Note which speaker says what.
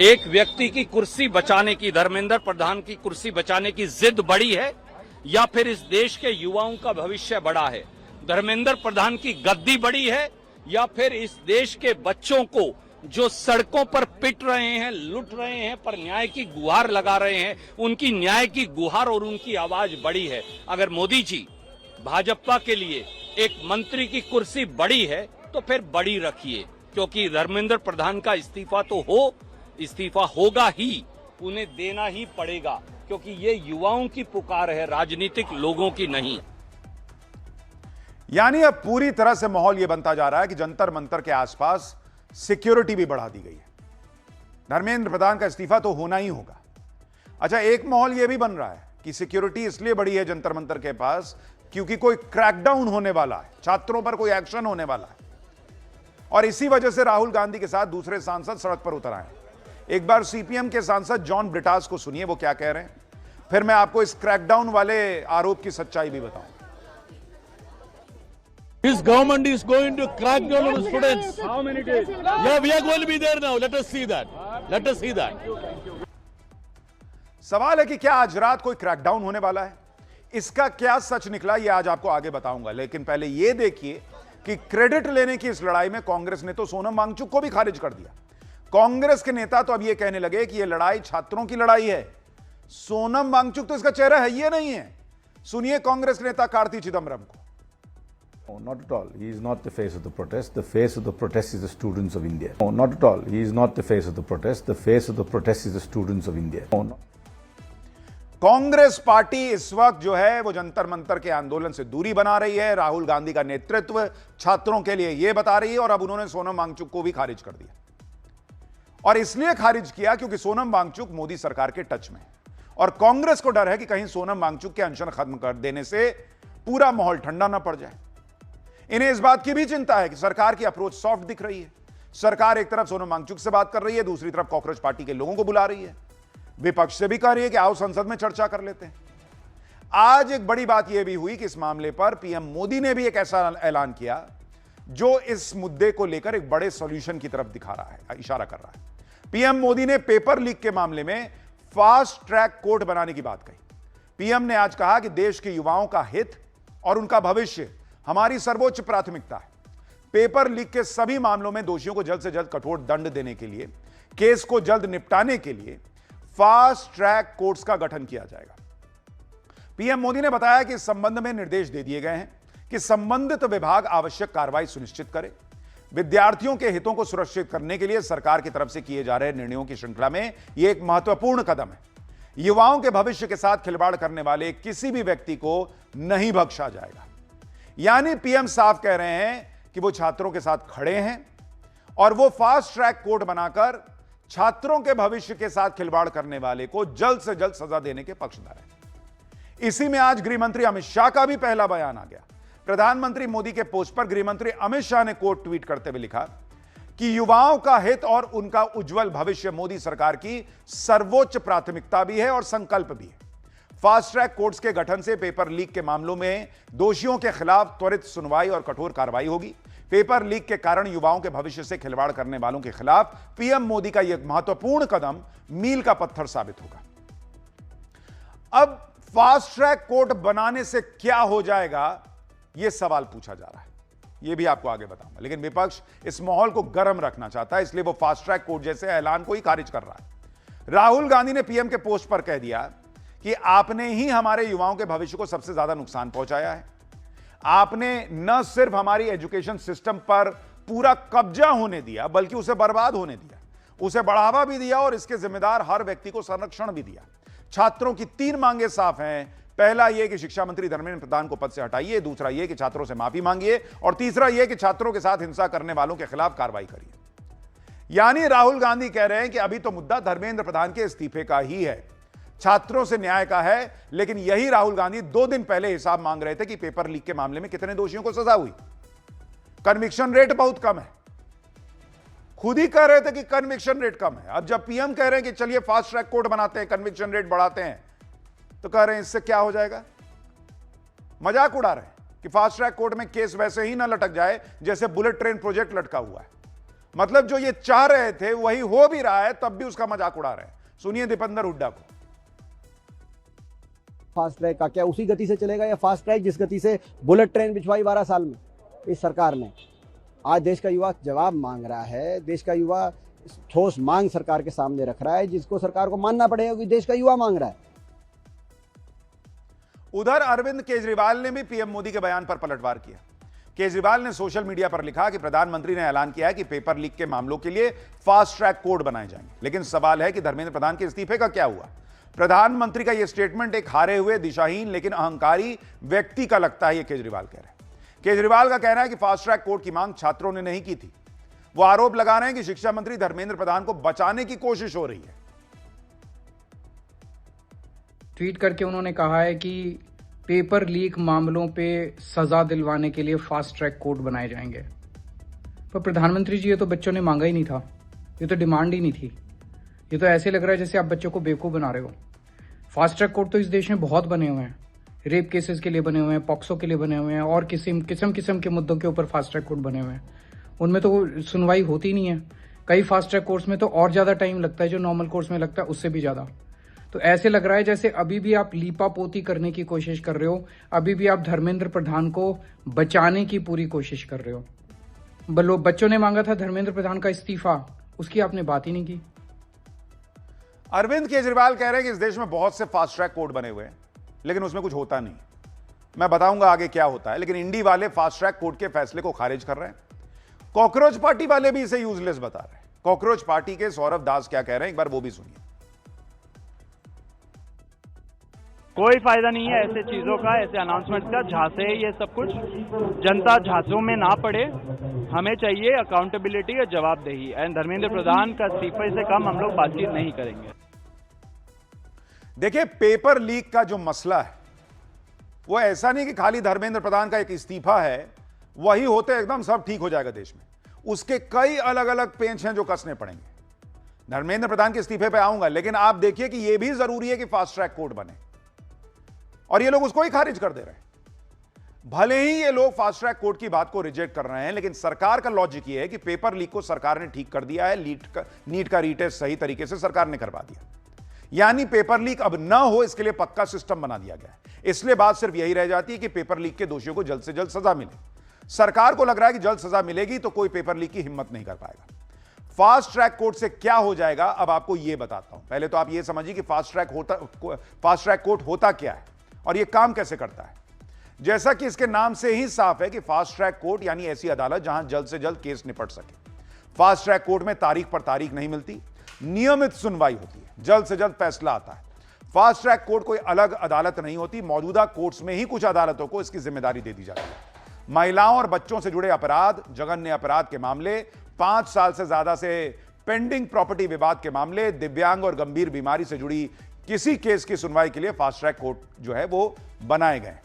Speaker 1: एक व्यक्ति की कुर्सी बचाने की, धर्मेंद्र प्रधान की कुर्सी बचाने की जिद बड़ी है या फिर इस देश के युवाओं का भविष्य बड़ा है? धर्मेंद्र प्रधान की गद्दी बड़ी है या फिर इस देश के बच्चों को जो सड़कों पर पिट रहे हैं, लूट रहे हैं, पर न्याय की गुहार लगा रहे हैं, उनकी न्याय की गुहार और उनकी आवाज बड़ी है? अगर मोदी जी भाजपा के लिए एक मंत्री की कुर्सी बड़ी है तो फिर बड़ी रखिए, क्योंकि धर्मेंद्र प्रधान का इस्तीफा होगा ही, उन्हें देना ही पड़ेगा, क्योंकि ये युवाओं की पुकार है, राजनीतिक लोगों की नहीं।
Speaker 2: यानी अब पूरी तरह से माहौल यह बनता जा रहा है कि जंतर मंतर के आसपास सिक्योरिटी भी बढ़ा दी गई है। धर्मेंद्र प्रधान का इस्तीफा तो होना ही होगा। अच्छा, एक माहौल यह भी बन रहा है कि सिक्योरिटी इसलिए बढ़ी है जंतर मंतर के पास क्योंकि कोई क्रैकडाउन होने वाला है, छात्रों पर कोई एक्शन होने वाला है, और इसी वजह से राहुल गांधी के साथ दूसरे सांसद सड़क पर उतर आए। एक बार सीपीएम के सांसद जॉन ब्रिटास को सुनिए, वो क्या कह रहे हैं, फिर मैं आपको इस क्रैकडाउन वाले आरोप की सच्चाई भी बताऊं।
Speaker 3: This government is going to crack down on the students. How many days? Yeah, we are going to be there now. Let us see that. Let us see that.
Speaker 2: सवाल है कि क्या आज रात कोई क्रैकडाउन होने वाला है? इसका क्या सच निकला, यह आज आपको आगे बताऊंगा, लेकिन पहले यह देखिए कि क्रेडिट लेने की इस लड़ाई में कांग्रेस ने तो सोनम वांगचुक को भी खारिज कर दिया। कांग्रेस के नेता तो अब यह कहने लगे कि यह लड़ाई छात्रों की लड़ाई है, सोनम वांगचुक तो इसका चेहरा है ये नहीं है। सुनिए कांग्रेस के नेता कार्ति चिदम्बरम को।
Speaker 4: No, not at all. He is not the face of the protest. The face of the protest is the students of India. No, not at all. He is not the face of the protest. The face of the protest is the students of India. No, no.
Speaker 2: Congress party इस वक्त जो है वो जंतर मंतर के आंदोलन से दूरी बना रही है। राहुल गांधी का नेतृत्व छात्रों के लिए यह बता रही है, और अब उन्होंने सोनम वांगचुक को भी खारिज कर दिया। और इसलिए खारिज किया क्योंकि सोनम वांगचुक मोदी सरकार के टच में है, और कांग्रेस को डर है कि कहीं सोनम वांगचुक के अनशन खत्म कर देने से पूरा माहौल ठंडा ना पड़ जाए। इन्हें इस बात की भी चिंता है कि सरकार की अप्रोच सॉफ्ट दिख रही है। सरकार एक तरफ सोनम वांगचुक से बात कर रही है, दूसरी तरफ कॉकरोच पार्टी के लोगों को बुला रही है, विपक्ष से भी कह रही है कि आओ संसद में चर्चा कर लेते हैं। आज एक बड़ी बात यह भी हुई कि इस मामले पर पीएम मोदी ने भी एक ऐसा ऐलान किया जो इस मुद्दे को लेकर एक बड़े सॉल्यूशन की तरफ दिखा रहा है, इशारा कर रहा है। पीएम मोदी ने पेपर लीक के मामले में फास्ट ट्रैक कोर्ट बनाने की बात कही। पीएम ने आज कहा कि देश के युवाओं का हित और उनका भविष्य हमारी सर्वोच्च प्राथमिकता है। पेपर लीक के सभी मामलों में दोषियों को जल्द से जल्द कठोर दंड देने के लिए, केस को जल्द निपटाने के लिए फास्ट ट्रैक कोर्ट्स का गठन किया जाएगा। पीएम मोदी ने बताया कि इस संबंध में निर्देश दे दिए गए हैं कि संबंधित विभाग आवश्यक कार्रवाई सुनिश्चित करे। विद्यार्थियों के हितों को सुरक्षित करने के लिए सरकार की तरफ से किए जा रहे निर्णयों की श्रृंखला में यह एक महत्वपूर्ण कदम है। युवाओं के भविष्य के साथ खिलवाड़ करने वाले किसी भी व्यक्ति को नहीं बख्शा जाएगा। यानी पीएम साफ कह रहे हैं कि वो छात्रों के साथ खड़े हैं और वो फास्ट ट्रैक कोर्ट बनाकर छात्रों के भविष्य के साथ खिलवाड़ करने वाले को जल्द से जल्द सजा देने के पक्षधर हैं। इसी में आज गृह मंत्री अमित शाह का भी पहला बयान आ गया। प्रधानमंत्री मोदी के पोस्ट पर गृह मंत्री अमित शाह ने कोट ट्वीट करते हुए लिखा कि युवाओं का हित और उनका उज्जवल भविष्य मोदी सरकार की सर्वोच्च प्राथमिकता भी है और संकल्प भी है। फास्ट ट्रैक कोर्ट्स के गठन से पेपर लीक के मामलों में दोषियों के खिलाफ त्वरित सुनवाई और कठोर कार्रवाई होगी। पेपर लीक के कारण युवाओं के भविष्य से खिलवाड़ करने वालों के खिलाफ पीएम मोदी का यह महत्वपूर्ण कदम मील का पत्थर साबित होगा। अब फास्ट ट्रैक कोर्ट बनाने से क्या हो जाएगा, यह सवाल पूछा जा रहा है, यह भी आपको आगे बताऊंगा। लेकिन विपक्ष इस माहौल को गर्म रखना चाहता है, इसलिए वो फास्ट ट्रैक कोर्ट जैसे ऐलान को ही खारिज कर रहा है। राहुल गांधी ने पीएम के पोस्ट पर कह दिया कि आपने ही हमारे युवाओं के भविष्य को सबसे ज्यादा नुकसान पहुंचाया है। आपने न सिर्फ हमारी एजुकेशन सिस्टम पर पूरा कब्जा होने दिया, बल्कि उसे बर्बाद होने दिया, उसे बढ़ावा भी दिया और इसके जिम्मेदार हर व्यक्ति को संरक्षण भी दिया। छात्रों की 3 मांगे साफ हैं। पहला यह कि शिक्षा मंत्री धर्मेंद्र प्रधान को पद से हटाइए, दूसरा यह कि छात्रों से माफी मांगिए, और तीसरा यह कि छात्रों के साथ हिंसा करने वालों के खिलाफ कार्रवाई करिए। यानी राहुल गांधी कह रहे हैं कि अभी तो मुद्दा धर्मेंद्र प्रधान के इस्तीफे का ही है, छात्रों से न्याय का है। लेकिन यही राहुल गांधी 2 दिन पहले हिसाब मांग रहे थे कि पेपर लीक के मामले में कितने दोषियों को सजा हुई। कन्विक्शन रेट बहुत कम है, खुद ही कह रहे थे कि कन्विक्शन रेट कम है। अब जब पीएम कह रहे हैं कि चलिए फास्ट ट्रैक कोर्ट बनाते हैं, कन्विक्शन रेट बढ़ाते हैं, तो कह रहे हैं इससे क्या हो जाएगा। मजाक उड़ा रहे हैं कि फास्ट ट्रैक कोर्ट में केस वैसे ही ना लटक जाए जैसे बुलेट ट्रेन प्रोजेक्ट लटका हुआ है। मतलब जो ये चाह रहे थे वही हो भी रहा है, तब भी उसका मजाक उड़ा रहे हैं। सुनिए दीपेंद्र हुड्डा को।
Speaker 5: फास्ट ट्रैक का क्या उसी गति से चलेगा या फास्ट ट्रैक जिस गति से बुलेट ट्रेन बिछवाई 12 साल में इस सरकार ने? आज देश का युवा जवाब मांग रहा है, देश का युवा ठोस मांग सरकार के सामने रख रहा है, जिसको सरकार को मानना पड़ेगा कि देश का युवा मांग रहा है।
Speaker 2: उधर अरविंद केजरीवाल ने भी पीएम मोदी के बयान पर पलटवार किया। केजरीवाल ने सोशल मीडिया पर लिखा कि प्रधानमंत्री ने ऐलान किया है कि पेपर लीक के मामलों के लिए फास्ट ट्रैक कोर्ट बनाए जाएंगे, लेकिन सवाल है कि धर्मेंद्र प्रधान के इस्तीफे का क्या हुआ। प्रधानमंत्री का यह स्टेटमेंट एक हारे हुए, दिशाहीन लेकिन अहंकारी व्यक्ति का लगता है, यह केजरीवाल कह रहे हैं। केजरीवाल का कहना है कि फास्ट ट्रैक कोर्ट की मांग छात्रों ने नहीं की थी। वो आरोप लगा रहे हैं कि शिक्षा मंत्री धर्मेंद्र प्रधान को बचाने की कोशिश हो रही है।
Speaker 6: ट्वीट करके उन्होंने कहा है कि पेपर लीक मामलों पे सजा दिलवाने के लिए फास्ट ट्रैक कोर्ट बनाए जाएंगे। पर प्रधानमंत्री जी, ये तो बच्चों ने मांगा ही नहीं था, ये तो डिमांड ही नहीं थी। ये तो ऐसे लग रहा है जैसे आप बच्चों को बेवकूफ़ बना रहे हो। फास्ट ट्रैक कोर्ट तो इस देश में बहुत बने हुए हैं, रेप केसेस के लिए बने हुए हैं, पॉक्सो के लिए बने हुए हैं, और किस्म के मुद्दों के ऊपर फास्ट ट्रैक कोर्ट बने हुए हैं। उनमें तो सुनवाई होती नहीं है। कई फास्ट ट्रैक कोर्ट्स में तो और ज़्यादा टाइम लगता है, जो नॉर्मल कोर्ट्स में लगता है उससे भी ज़्यादा। तो ऐसे लग रहा है जैसे अभी भी आप लीपापोती करने की कोशिश कर रहे हो, अभी भी आप धर्मेंद्र प्रधान को बचाने की पूरी कोशिश कर रहे हो। बच्चों ने मांगा था धर्मेंद्र प्रधान का इस्तीफा, उसकी आपने बात ही नहीं की।
Speaker 2: अरविंद केजरीवाल कह रहे हैं कि इस देश में बहुत से फास्ट ट्रैक कोर्ट बने हुए हैं, लेकिन उसमें कुछ होता नहीं। मैं बताऊंगा आगे क्या होता है, लेकिन इंडी वाले फास्ट ट्रैक कोर्ट के फैसले को खारिज कर रहे हैं। कॉकरोच पार्टी वाले भी इसे यूजलेस बता रहे हैं। कॉकरोच पार्टी के सौरभ दास क्या कह रहे हैं, एक बार वो भी सुनिए।
Speaker 7: कोई फायदा नहीं है ऐसे चीजों का, ऐसे अनाउंसमेंट का, झांसे ये सब कुछ। जनता झांसों में ना पड़े। हमें चाहिए अकाउंटेबिलिटी और जवाबदेही। एंड धर्मेंद्र प्रधान का इस्तीफे से कम हम लोग बातचीत नहीं करेंगे।
Speaker 2: देखिए, पेपर लीक का जो मसला है वो ऐसा नहीं कि खाली धर्मेंद्र प्रधान का एक इस्तीफा है, वही होते एकदम सब ठीक हो जाएगा देश में। उसके कई अलग अलग पेंच हैं जो कसने पड़ेंगे। धर्मेंद्र प्रधान के इस्तीफे पे आऊंगा, लेकिन आप देखिए कि यह भी जरूरी है कि फास्ट ट्रैक कोर्ट बने, और ये लोग उसको ही खारिज कर दे रहे हैं। भले ही ये लोग फास्ट ट्रैक कोर्ट की बात को रिजेक्ट कर रहे हैं, लेकिन सरकार का लॉजिक ये है कि पेपर लीक को सरकार ने ठीक कर दिया है, नीट का रीटेस्ट सही तरीके से सरकार ने करवा दिया, यानी पेपर लीक अब ना हो, इसके लिए पक्का सिस्टम बना दिया गया है। इसलिए बात सिर्फ यही रह जाती है कि पेपर लीक के दोषियों को जल्द से जल्द सजा मिले। सरकार को लग रहा है कि जल्द सजा मिलेगी तो कोई पेपर लीक की हिम्मत नहीं कर पाएगा। फास्ट ट्रैक कोर्ट से क्या हो जाएगा, अब आपको यह बताता हूं। पहले तो आप यह समझिए कि फास्ट ट्रैक कोर्ट होता क्या है और यह काम कैसे करता है। जैसा कि इसके नाम से ही साफ है कि फास्ट ट्रैक कोर्ट यानी ऐसी अदालत जहां जल्द से जल्द केस निपट सके। फास्ट ट्रैक कोर्ट में तारीख पर तारीख नहीं मिलती, नियमित सुनवाई होती है, जल्द से जल्द फैसला आता है। फास्ट ट्रैक कोर्ट कोई अलग अदालत नहीं होती, मौजूदा कोर्ट्स में ही कुछ अदालतों को इसकी जिम्मेदारी दे दी जाती है। महिलाओं और बच्चों से जुड़े अपराध, जघन्य अपराध के मामले, 5 साल से ज्यादा से पेंडिंग प्रॉपर्टी विवाद के मामले, दिव्यांग और गंभीर बीमारी से जुड़ी किसी केस की सुनवाई के लिए फास्ट ट्रैक कोर्ट जो है वो बनाए गए।